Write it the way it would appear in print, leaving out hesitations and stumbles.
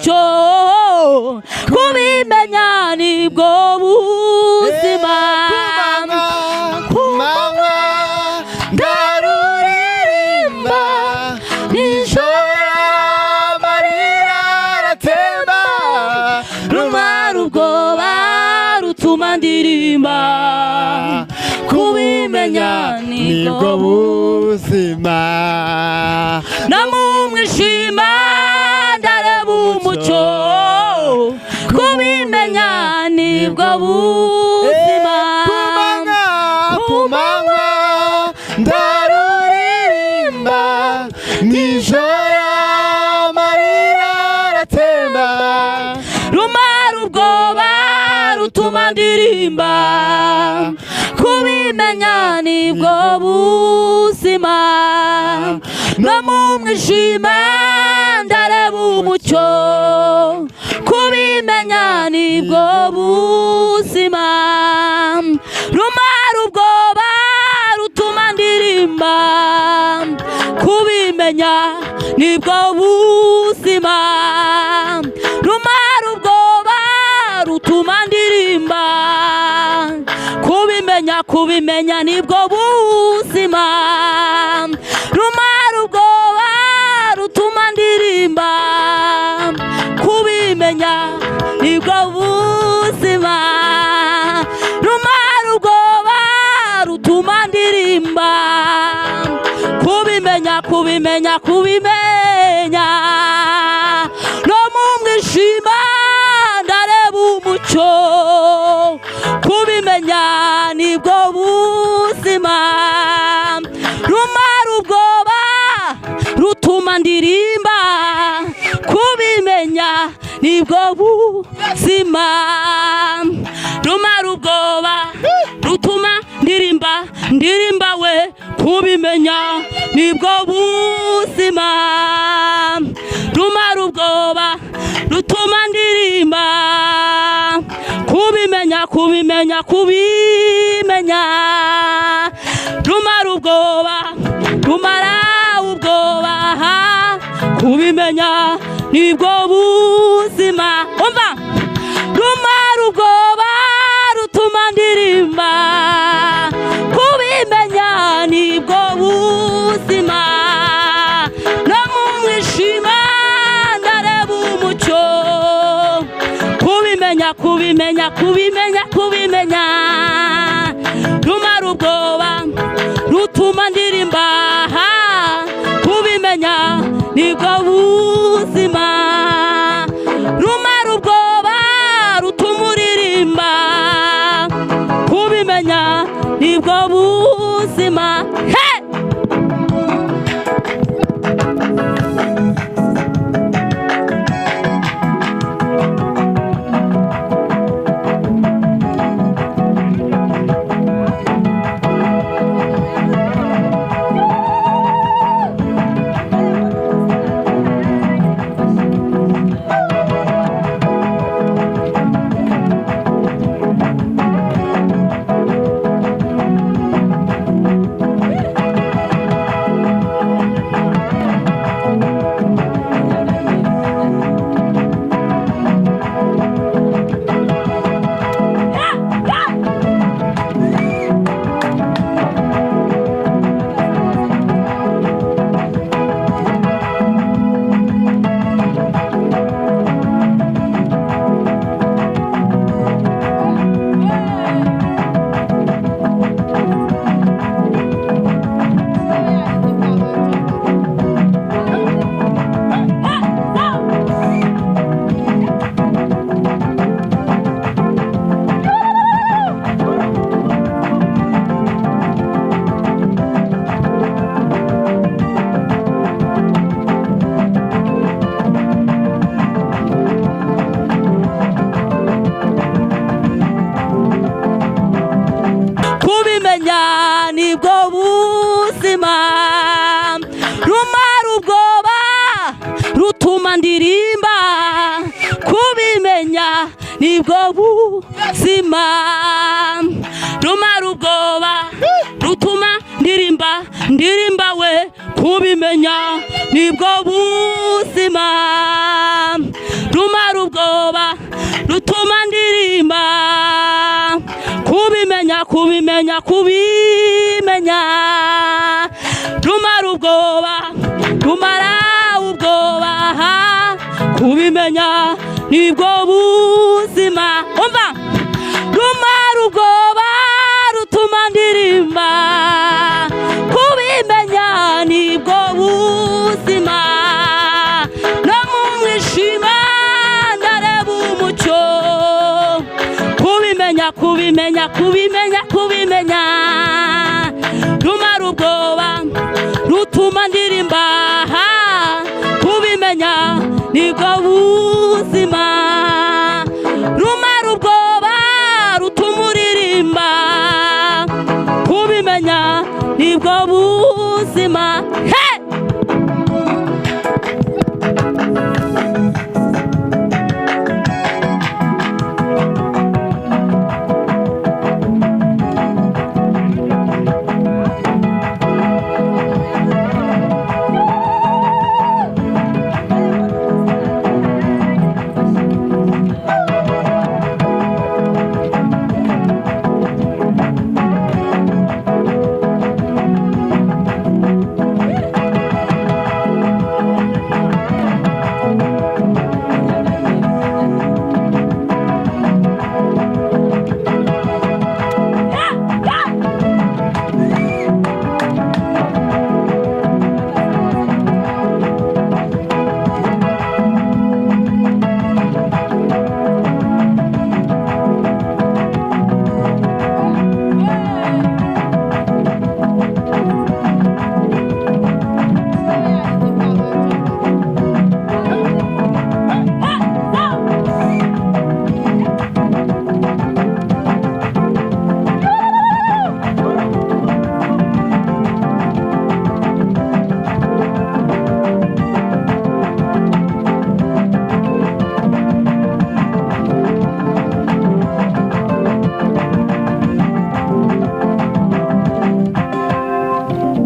umucyo kubimenya nibwo buzima kumanywa ndaruririmba nijoro amarira aratemba rumara ubwoba rutuma ndirimba kubimenya nibwo buzima no mu mwijima ndareba umucyo kubimenya nibwo buzima kumanywa ndaruririmba nijoro amarira aratemba rumara ubwoba rutuma ndirimba kubimenya nibwo buzima no mu mwijima ndareba umucyo kubimenya nibwo buzima rumara ubwoba rutuma ndirimba kubimenya nibwo buzima rumara ubwoba rutuma ndirimba kubimenya nibwo buzima rumara ubwoba rutuma ndirimba kubimenya nibwo buzima rumara ubwoba rutuma ndirimba kubimenya no mu mwijima ndareba umucyo kubimenya nibwo buzima rumara ubwoba rutuma ndirimba kubimenya nibwo buzima rumara ubwoba rutuma ndirimba we kubimenya nibwo buzima rumara ubwoba rutuma ndirimba kubimenya rumara ubwoba kubimenya nibwo buzima umva rumara ubwoba rutuma ndirimba kubimenya nibwo buzima no mu mwijima ndareba umucyo kubimenya rumara ubwoba rutuma ndirimba kubimenya nibwo buzima rumara ubwoba rutuma uririmba kubimenya nibwo buzima nibwo buzima rumara ubwoba rutuma ndirimba we kubimenya nibwo buzima kubimenya kubimenya rumara ubwoba rumara ubwoba kubimenya nibwo buzima umva rumara ubwoba rutuma ndirimba kubimenya nibwo buzima no mu mwishima ndareba umucyo kubimenya kubimenya kubimenya kubimenya rumara ubwoba rutuma ndirimba